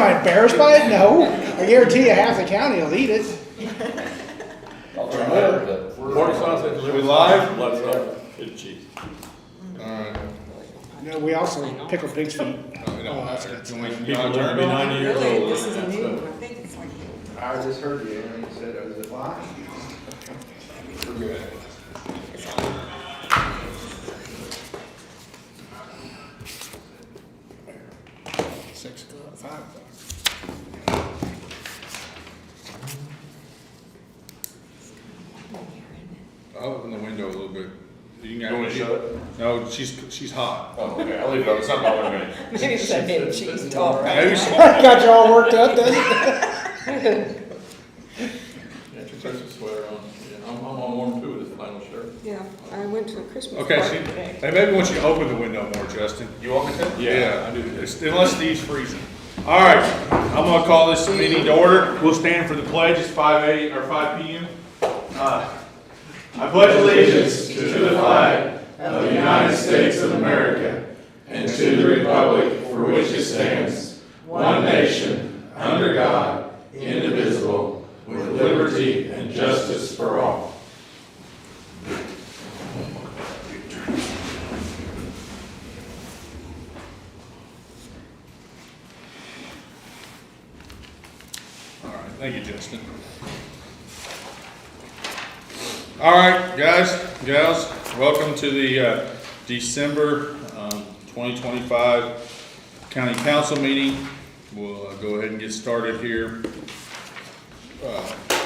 I embarrassed by it? No. I guarantee you half the county will eat it. I'll try that, but. Morning sausage. We live? Blood sausage, good cheese. Alright. No, we also pickle pig's feet. No, we don't that's matter. good. Can we- People live to be 90 years Really, old. this is a new one, I think it's like. I just heard you, and you said it was a lie. We're good. Six o'clock, 5 o'clock. I'll open the window a little bit. You You want me to shut it? No, she's hot. Oh, okay, I'll leave it up, it's not bothering me. Maybe it's that big cheese tall, right? Maybe she, Got you all worked up, doesn't it? Get your Christmas sweater on, yeah, I'm on warm too with this flannel shirt. Yeah, I went to a Christmas okay, party today. hey, maybe once you open the window more, Justin. You want me to? Yeah, I do. Unless Steve's freezing. All right, I'm gonna call this meeting to order. We'll stand for the pledge. It's 5 p.m. I pledge allegiance to the flag of the United States of America and to the republic for which it stands, one nation, under God, indivisible, with liberty and justice for all. All right, thank you, Justin. All right, guys, gals, welcome to the December 2025 County Council meeting. We'll go ahead and get started here.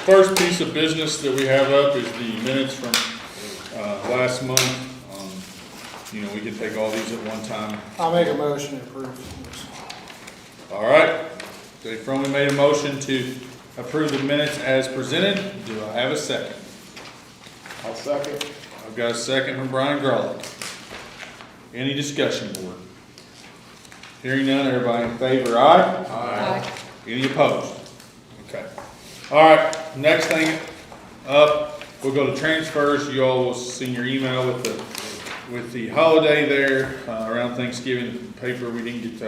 First piece of business that we have up is the minutes from last month. You know, we can take all these at one time. I'll make a motion to approve. All right, Dave Froman made a motion to approve the minutes as presented. Do I have a second? I'll second. I've got a second from Brian Garland. Any discussion, board? Hearing none, everybody in favor, aye? Aye. Any opposed? Okay. All right, next thing up, we'll go to transfers. You all will see your email with the holiday there around Thanksgiving paper. We didn't get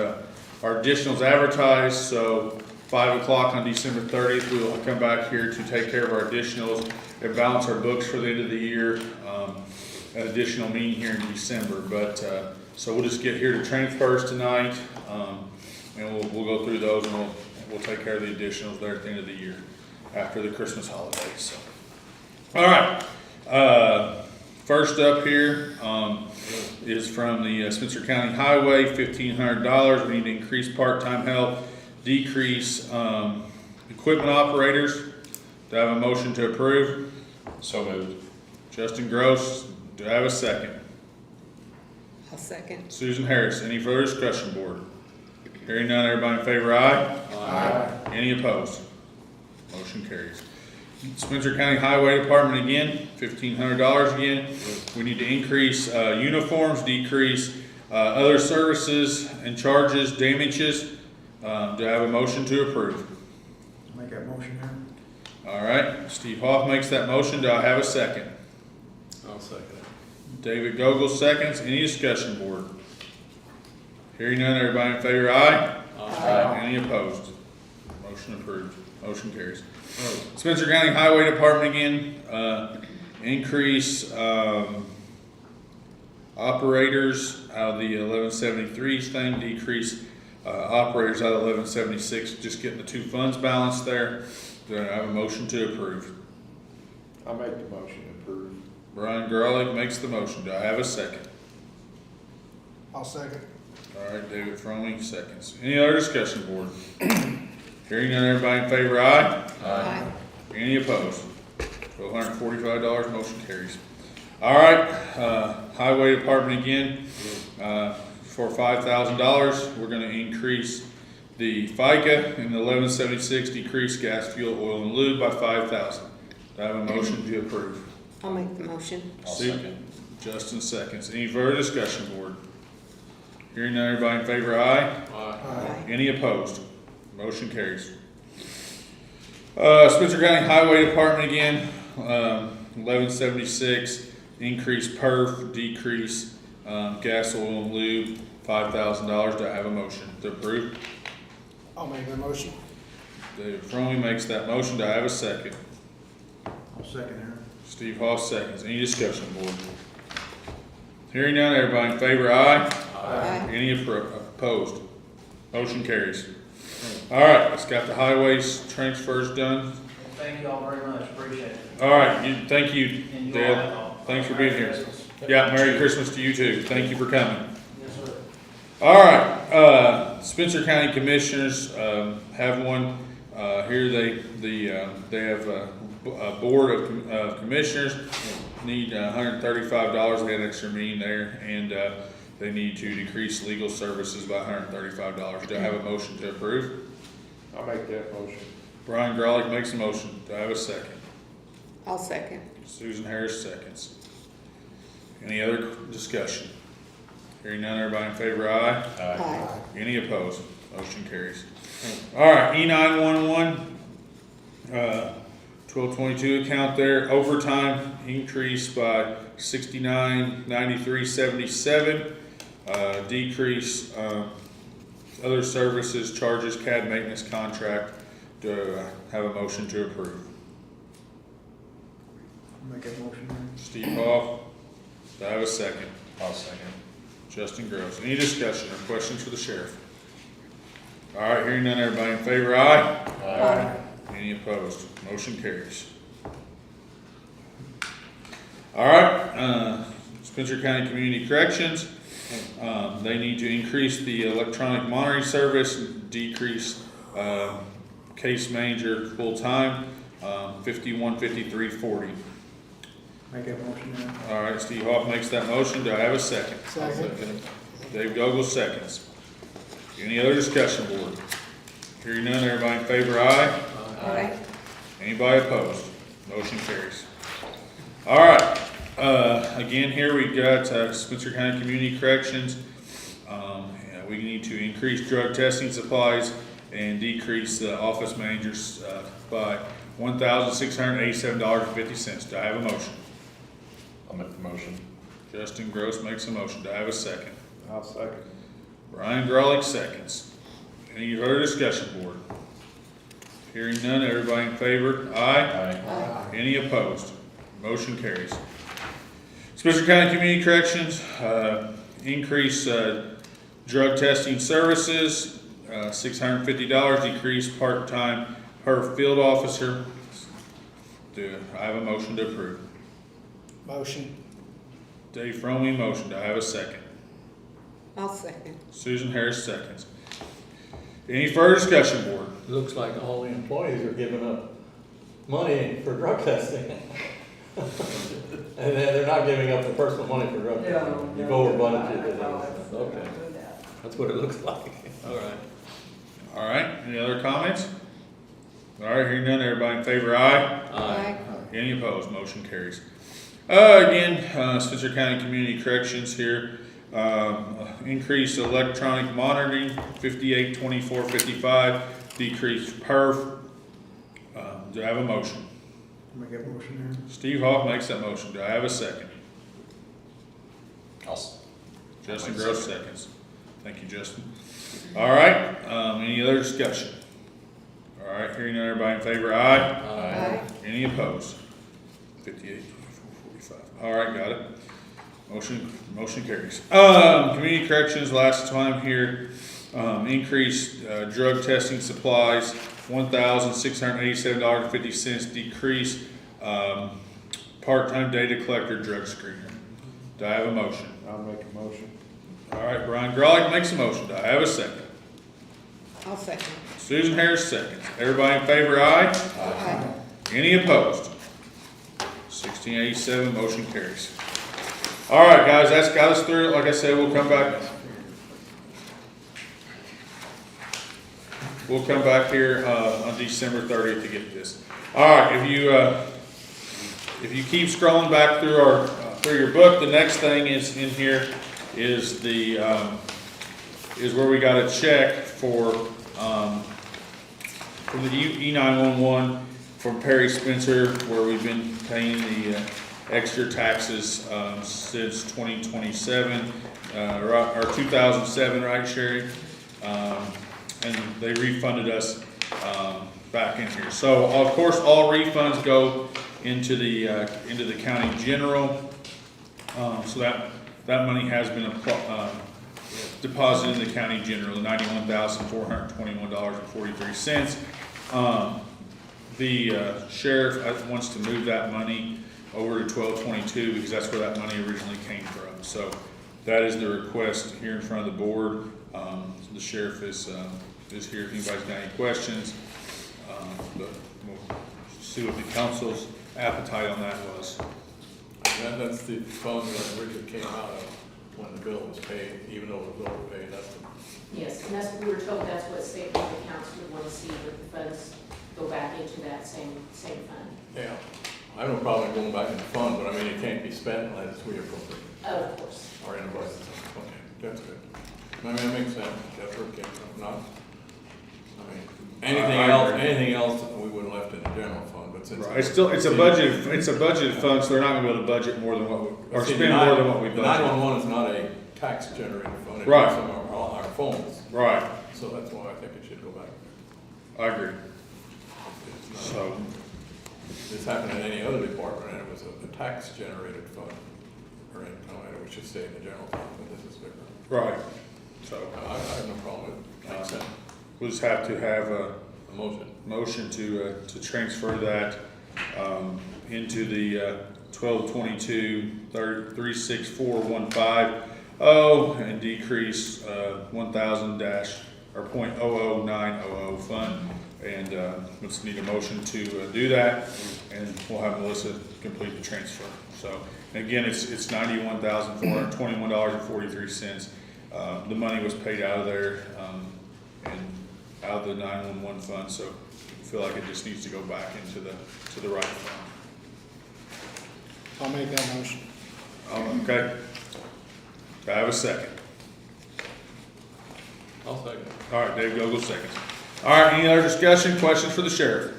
our additionals advertised, so 5 o'clock on December 30th, we'll come back here to take care of our additionals and balance our books for the end of the year. An additional meeting here in December, but so we'll just get here to transfers tonight, and we'll go through those, and we'll take care of the additionals there at the end of the year after the Christmas holidays. So, all right. First up here is from the Spencer County Highway, $1,500. We need to increase part-time help, decrease equipment operators. Do I have a motion to approve? So moved. Justin Gross, do I have a second? I'll second. Susan Harris, any further discussion, board? Hearing none, everybody in favor, aye? Aye. Any opposed? Motion carries. Spencer County Highway Department again, $1,500 again. We need to increase uniforms, decrease other services and charges, damages. Do I have a motion to approve? Make that motion here. All right, Steve Hoff makes that motion. Do I have a second? I'll second it. David Gogol seconds. Any discussion, board? Hearing none, everybody in favor, aye? Aye. Any opposed? Motion approved. Motion carries. Spencer County Highway Department again, increase operators out of the 1173s thing, decrease operators out of 1176, just getting the two funds balanced there. Do I have a motion to approve? I'll make the motion to approve. Brian Garlick makes the motion. Do I have a second? I'll second. All right, David Fromey seconds. Any other discussion, board? Hearing none, everybody in favor, aye? Aye. Any opposed? $1,245, motion carries. All right, Highway Department again, for $5,000, we're gonna increase the FICA in the 1176, decrease gas, fuel, oil, and lube by $5,000. Do I have a motion to approve? I'll make the motion. I'll Steve? second. Justin seconds. Any further discussion, board? Hearing none, everybody in favor, aye? Aye. Aye. Any opposed? Motion carries. Spencer County Highway Department again, 1176, increase perf, decrease gas, oil, and lube, $5,000. Do I have a motion to approve? I'll make that motion. David Fromey makes that motion. Do I have a second? I'll second, Aaron. Steve Hoss seconds. Any discussion, board? Hearing none, everybody in favor, aye? Aye. Any opposed? Motion carries. All right, let's got the highways transfers done. Thank you all very much, appreciate it. All right, thank you, And you Dale. all. Thanks for being here. Christmas. Yeah, Merry Christmas to you too. Thank you for coming. Yes, sir. All right, Spencer County Commissioners, have one, here they have a board of commissioners, need $135, they had an extra meeting there, and, they need to decrease legal services by $135. Do I have a motion to approve? I'll make that motion. Brian Garlick makes a motion. Do I have a second? I'll second. Susan Harris seconds. Any other discussion? Hearing none, everybody in favor, aye? Aye. Any opposed? Motion carries. All right, E911, 1222 account there, overtime increased by 69.93.77, decrease, other services, charges, CAD maintenance contract. Do I have a motion to approve? I'll make that motion, Aaron. Steve Hoff, do I have a second? I'll second. Justin Gross. Any discussion or questions for the sheriff? All right, hearing none, everybody in favor, aye? Aye. Any opposed? Motion carries. All right, Spencer County Community Corrections, they need to increase the electronic monitoring service, decrease, case manager full-time, 51.53.40. Make that motion, Aaron. All right, Steve Hoff makes that motion. Do I have a second? Second. Dave Gogol seconds. Any other discussion, board? Hearing none, everybody in favor, aye? Aye. Anybody opposed? Motion carries. All right, again, here we've got Spencer County Community Corrections. Yeah, we need to increase drug testing supplies and decrease the office managers by $1,687.50. Do I have a motion? I'll make the motion. Justin Gross makes a motion. Do I have a second? I'll second. Brian Garlick seconds. Any further discussion, board? Hearing none, everybody in favor? Aye. Aye. Any opposed? Motion carries. Spencer County Community Corrections, increase drug testing services, $650, decrease part-time per field officer. Do I have a motion to approve? Motion. Dave Fromey, motion. Do I have a second? I'll second. Susan Harris seconds. Any further discussion, board? Looks like all the employees are giving up money for drug testing. And then they're not giving up the personal money for drug testing. You've over budgeted it. Okay, that's what it looks like. All right. All right, any other comments? All right, hearing none, everybody in favor, aye? Aye. Any opposed? Motion carries. Again, Spencer County Community Corrections here, increase electronic monitoring, 58.24.55, decrease perf. Do I have a motion? Make that motion, Aaron. Steve Hoff makes that motion. Do I have a second? Justin I'll Gross seconds. Thank you, Justin. All right, any other discussion? All right, hearing none, everybody in favor, aye? Aye. Any opposed? 58.24.45. All right, got it. Motion carries. Community corrections, last time here, increased, drug testing supplies, $1,687.50, decrease, part-time data collector drug screener. Do I have a motion? I'll make a motion. All right, Brian Garlick makes a motion. Do I have a second? I'll second. Susan Harris seconds. Everybody in favor, aye? Aye. Any opposed? 1687, motion carries. All right, guys, that's got us through it. Like I said, we'll come back. We'll come back here on December 30th to get this. All right, if you keep scrolling back through through your book, the next thing is in here is is where we got a check for from the E911 from Perry Spencer, where we've been paying the extra taxes since 2027, or 2007, right, Sherry? And and they refunded us, back in here. So, of course, all refunds go into the county general. So that money has been, deposited in the county general, $91,421.43. The sheriff wants to move that money over to 1222 because that's where that money originally came from. So that is the request here in front of the board. The sheriff is here if anybody's got any questions. But we'll see what the council's appetite on that was. That's the fund that Richard came out of when the bill was paid, even though it was overpaid, that's the. Yes, and that's, we were told that's what state bank accounts would want to see, that the funds go back into that same fund. Yeah, I have no problem going back in the fund, but I mean, it can't be spent unless we appropriate Oh, of course. our invoices. Okay, that's good. I mean, that makes sense, that's where it came from, not, I mean, anything else we would have left in the general fund, but since. Right. It's a budgeted fund, so they're not gonna be able to budget more than what or See, spend more than what we the budgeted. 911 is not a tax generating fund, it Right. comes from our phones, Right, so that's why I think it should go back. I agree. It's not- So, This happened in any other department, and it was a tax generated fund, or income, and we should stay in the general fund, but this is different. right, so, I have no problem with it, makes sense, we'll just have to have a a motion. motion to transfer that, into the, 1222-36415, and decrease, 1,000 or .00900 fund. And, let's need a motion to, do that, and we'll have Melissa complete the transfer. So, again, it's $91,421.43. The money was paid out of there, and out of the 911 fund, so I feel like it just needs to go back into the right fund. I'll make that motion. Okay. Do I have a second? I'll second. All right, Dave Gogol seconds. All right, any other discussion, questions for the sheriff?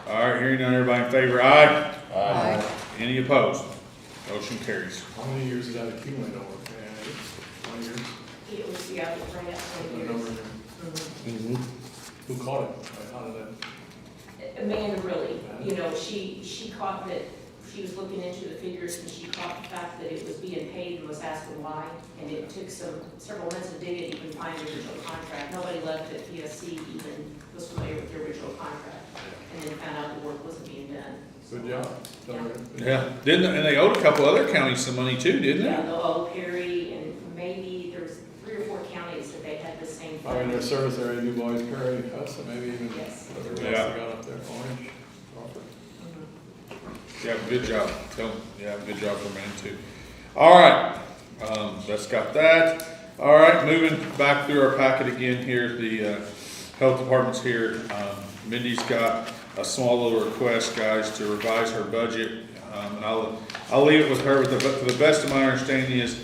All right, hearing none, everybody in favor, aye? Aye. Any opposed? Motion carries. How many years does that accumulate over? 20 years? It was the other grant for The years. number there. Who caught it? How did that? Amanda really, you know, she caught that, she was looking into the figures and she caught the fact that it was being paid and was asking why. And it took several months of digging to even find the original contract. Nobody left at PSC even was familiar with the original contract. And then found out the work wasn't being done. Good job. Yeah, and they owed a couple other counties some money too, didn't Yeah, they? the old Perry and maybe there was 3 or 4 counties that they had the same. I mean, their service area, Du Bois, Perry, Hudson, maybe even Yes. whatever else Yeah. they got up there, Orange, Crawford. Yeah, good job. Yeah, good job for man too. All right, that's got that. All right, moving back through our packet again here, the health department's here. Mindy's got a small little request, guys, to revise her budget. And I'll leave it with her, but to the best of my understanding is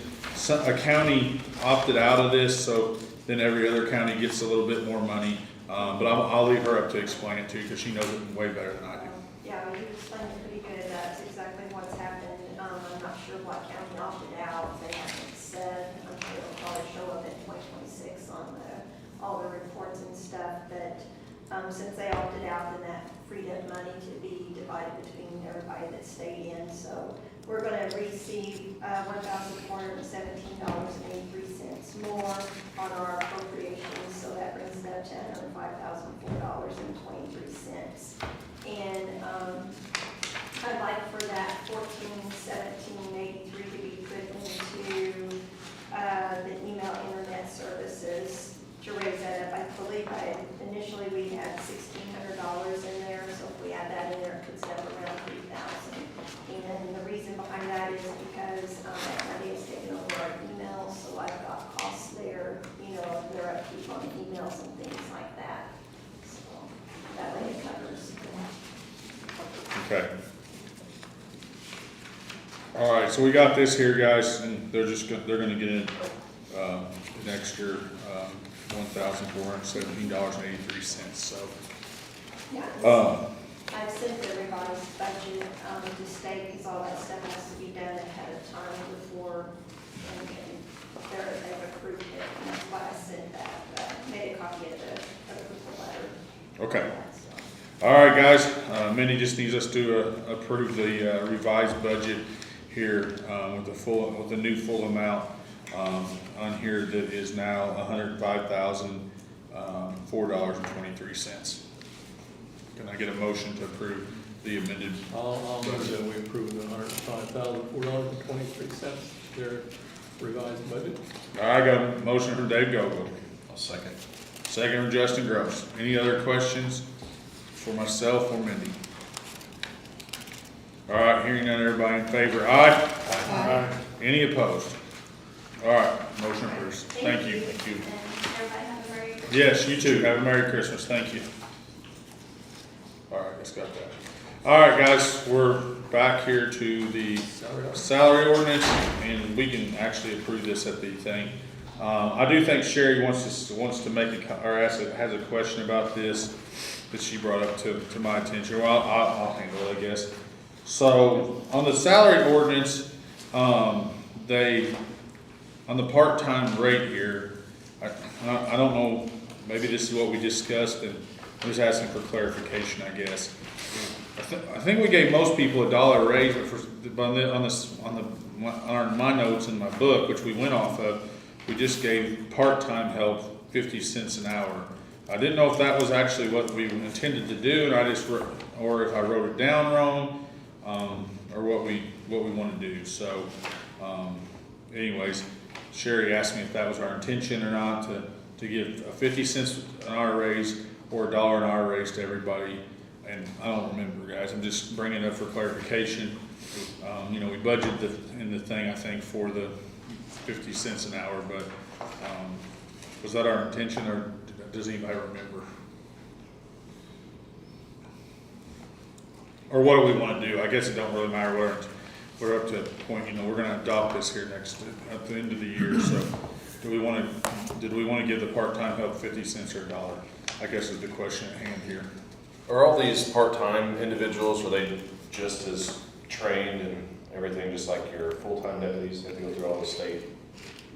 a county opted out of this, so then every other county gets a little bit more money. But I'll leave her up to explain it to you, because she knows it way better than I do. Yeah, you explained it pretty good. That's exactly what's happened. I'm not sure what county opted out. They haven't said. I'm sure it'll probably show up in 2026 on all the reports and stuff. But since they opted out, then that freed up money to be divided between everybody that stayed in. So we're going to receive $1,417.83 more on our appropriations. So that brings it up to $105,004.23. And I'd like for that 141783 to be put into the email internet services to raise that up. I believe initially we had $1,600 in there, so if we add that in there, it could step around 3,000. And the reason behind that is because that money is taking over our emails, so I've got costs there, you know, their upkeep on emails and things like that. So that way it covers. Okay. All right, so we got this here, guys, and they're gonna get an extra $1,417.83. So, Yeah. I've sent the revised budget to state, because all that stuff has to be done ahead of time before, and they've approved it, and that's why I sent that, made a copy of the approval letter. Okay. All right, guys, Mindy just needs us to approve the revised budget here with the new full amount on here that is now $105,004.23. Can I get a motion to approve the amended? I'll move that we approve the $105,004.23, their revised budget. All right, I got a motion from Dave Gogo, I'll second. second from Justin Gross. Any other questions for myself or Mindy? All right, hearing none, everybody in favor, aye? Aye. Any opposed? All right, motion approves. Thank you. And everybody have a very good. Yes, you too. Have a Merry Christmas. Thank you. All right, let's got that. All right, guys, we're back here to the salary ordinance, and we can actually approve this at the thing. I do think Sherry wants to make has a question about this that she brought up to my attention. Well, I'll handle it, I guess. So on the salary ordinance, on the part-time rate here, I don't know, maybe this is what we discussed, and I'm just asking for clarification, I guess. I think we gave most people $1 raise, but on my notes in my book, which we went off of, we just gave part-time help 50 cents an hour. I didn't know if that was actually what we intended to do, and or if I wrote it down wrong, or what we want to do. So, anyways, Sherry asked me if that was our intention or not to give a 50 cents an hour raise or $1 an hour raise to everybody. And I don't remember, guys. I'm just bringing it up for clarification. We budgeted in the thing, I think, for the 50 cents an hour, but was that our intention, or does anybody remember? Or what do we want to do? I guess it don't really matter. We're up to a point, we're going to adopt this here at the end of the year. So did we want to give the part-time help 50 cents or $1? I guess is the question at hand here. Are all these part-time individuals, are they just as trained and everything, just like your full-time deputies? They have to go through all the state?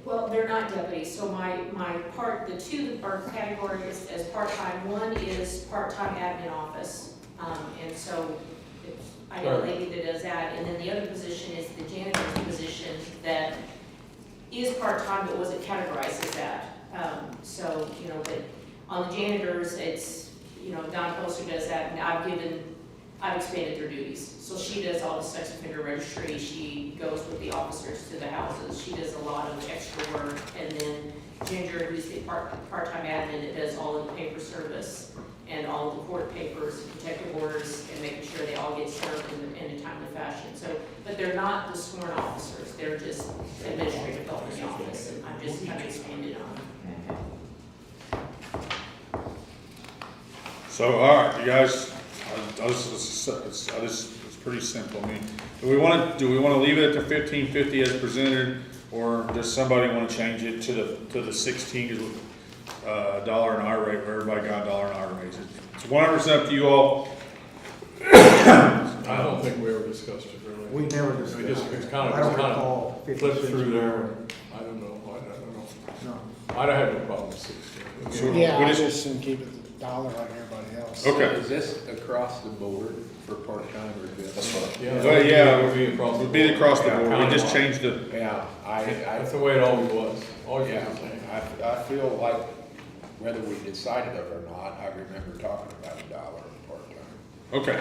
Well, they're not deputies, so the two are categories as part-time. One is part-time admin office, and so I got a lady that does that, and then the other position is the janitor's position that is part-time but wasn't categorized as that. But on the janitors, it's, Don Poster does that, and I've expanded their duties. So she does all the sex offender registry, she goes with the officers to the houses, she does a lot of extra work. And then Ginger, who's the part-time admin, that does all of the paper service and all of the court papers, protective orders, and making sure they all get served in a timely fashion. So, but they're not the sworn officers, they're just administrative help in the office, and I've just kind of expanded on them. So, all right, you guys, it's pretty simple. I mean, do we want to leave it at the 1550 as presented, or does somebody want to change it to the 16 $1 an hour rate where everybody got $1 an hour raise? It's 100% up to you all. I don't think we ever discussed it really. We never We discussed just, it. it's kind I don't of recall 50 flipped cents through an there. hour. I don't know, No. I don't have no problem with 16. So, Yeah, what I is- just shouldn't keep it $1 like everybody else. Okay. Is this across the board for part-time or just? That's what Well, yeah, it would be across the Would be board. across the Yeah, board. We county just wide. changed the. Yeah, That's the way it always was. Always yeah, was the same. I feel like whether we decided it or not, I remember talking about $1 part-time. Okay.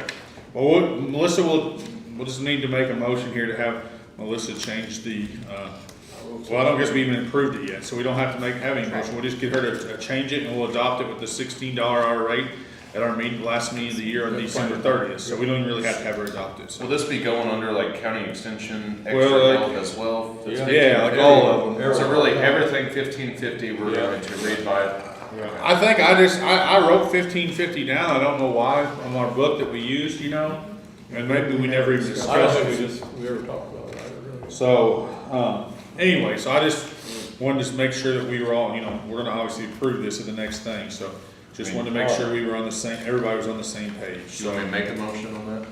Well, Melissa, we'll just need to make a motion here to have Melissa change the, well, I don't guess we even approved it yet, so we don't have to have any motion. We'll just get her to change it, and we'll adopt it with the $16 hour rate at our last meeting of the year on December 30th. So we don't even really have to have her adopt it. So, Will this be going under like county extension, Well, extra like- help as well? Yeah, like all of them. So really, everything 1550, we're going to read by. I think I wrote 1550 down. I don't know why on our book that we used, and maybe we never even I don't discussed think it. we ever talked about it, really. So, anyway, so I just wanted to make sure that we were all, we're gonna obviously approve this at the next thing, so just wanted to make sure we were on the same, everybody was on the same page. You want me to make a motion on that?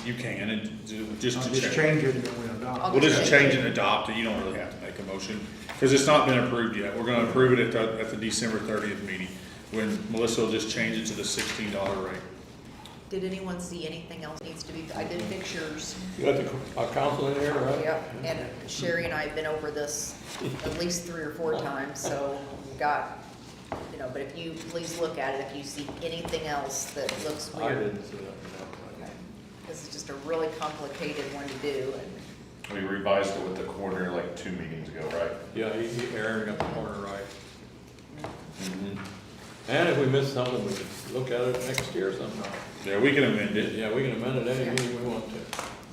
You can, and just I'll to just check. change it and then we adopt. We'll just change and adopt it. You don't really have to make a motion. Because it's not been approved yet. We're gonna approve it at the December 30th meeting, when Melissa will just change it to the $16 rate. Did anyone see anything else needs to be, I did pictures, You got our council in here, right? yep, and Sherry and I have been over this at least 3 or 4 times, so we've got, you know, but if you, please look at it, if you see anything else that looks I weird. didn't see that. This is just a really complicated one to do, and We revised it with the corner like 2 meetings ago, right? Yeah, he airing up the corner right. And if we miss something, we can look at it next year sometime. Yeah, we can amend it. Yeah, we can amend it any meeting we want to.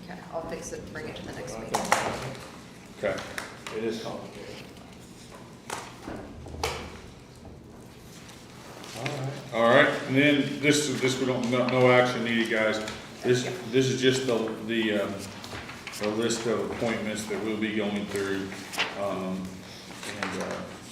okay, I'll fix it and bring it to the next I meeting. think Okay. It is complicated. All right. All right, and then this we don't, no action needed, guys. This is just the list of appointments that we'll be going through.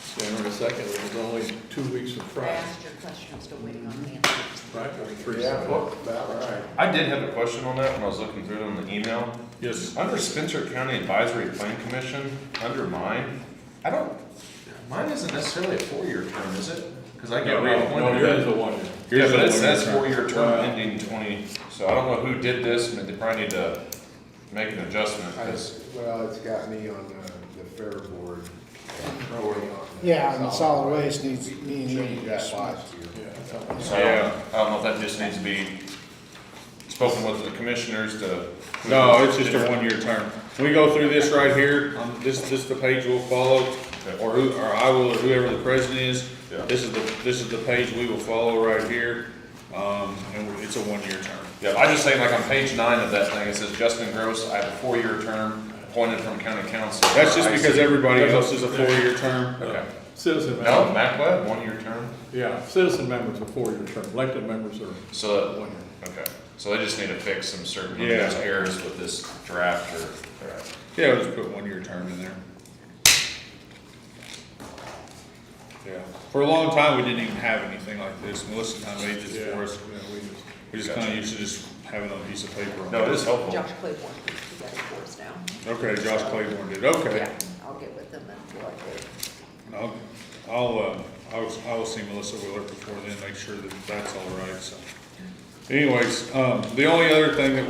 Stand for a second, it was only 2 weeks from I Friday, asked your question, I'm still waiting on the answers. right? Or 3 Yeah, seconds. about right. I did have a question on that when I was looking through it on the email. Yes, Under Spencer County Advisory Plan Commission, under mine, mine isn't necessarily a 4-year term, is it? Because I get No, reappointed. yours is a 1 year. Yeah, Here's but a it says 1-year term. 4-year term Wow. ending 20, so I don't know who did this, but they probably need to make an adjustment, because Well, it's got me on the fair board. Yeah, and the solid waste needs, me and you. Changed that last year. so I don't know if that just needs to be spoken with the commissioners to. no, it's just a 1-year term. When we go through this right here, this is the page we'll follow, or I will, or whoever the president is. Yeah. This is the page we will follow right here, and it's a 1-year term. Yeah, I just saying, like on page 9 of that thing, it says Justin Gross, I have a 4-year term appointed from county council. That's just because I see. everybody else is a 4-year term. Okay. Citizen No, members, Mac Webb, 1-year term, yeah, citizen members are 4-year term, elected members are so, 1 year. okay, so they just need to fix some certain of Yeah. those errors with this draft or. Yeah, we'll just put 1-year term in there. Yeah, for a long time, we didn't even have anything like this. Melissa kind of made this for us. We just kind of used to just have it on a piece of paper. No, it is helpful. Josh Claiborne put together for us now. Okay, Josh Claiborne did, okay. Yeah, I'll get with them and like it. I will see Melissa Willard before then, make sure that that's all right, so. Anyways, the only other thing that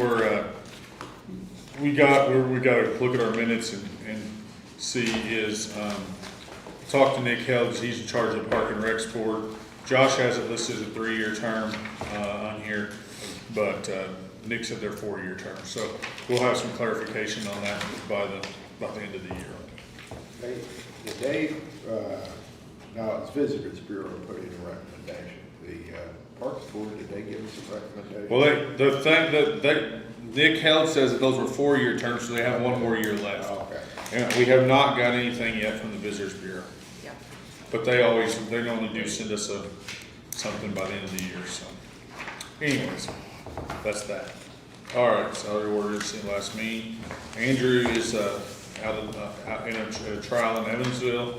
we gotta look at our minutes and see is, talk to Nick Held, because he's in charge of the Park and Rec Board. Josh has it listed as a 3-year term, on here, but, Nick said they're 4-year terms, so we'll have some clarification on that by the end of the year. Did they, now it's Visitors Bureau put in a recommendation. The Parks Board, did they give us a recommendation? Well, the thing that Nick Held says that those were 4-year terms, so they have 1 more year left. Okay. And we have not got anything yet from the Visitors Bureau, Yeah. but they normally do send us something by the end of the year, so. Anyways, that's that. All right, salary orders in last meeting. Andrew is, out in a trial in Evansville,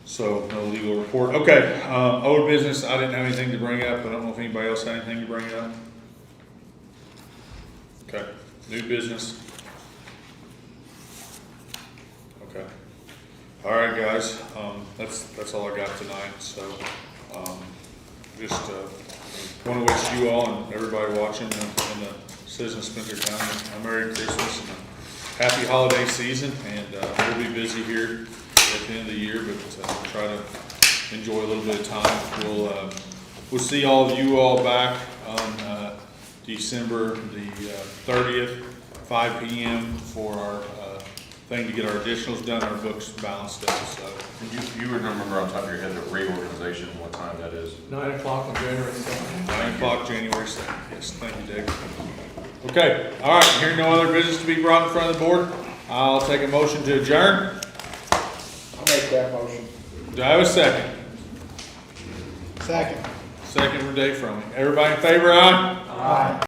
so no legal report. Okay, old business, I didn't have anything to bring up. I don't know if anybody else had anything to bring up. Okay, new business. Okay. All right, guys, that's all I got tonight, so, just, wanna wish you all and everybody watching in the citizens of Spencer County a Merry Christmas and a happy holiday season, and, we'll be busy here at the end of the year, but, try to enjoy a little bit of time. We'll see all of you all back on, December the 30th, 5 PM for our, thing to get our additionals done, our books balanced up, so. You would remember on top of your head the reorganization, what time that is? 9 o'clock on January 2nd. 9 o'clock, January 2nd. Yes, thank you, Dave. Okay, all right, hearing no other business to be brought in front of the board, I'll take a motion to adjourn. I'll make that motion. Do I have a second? Second. Second from Dave Fromme. Everybody in favor, aye? Aye.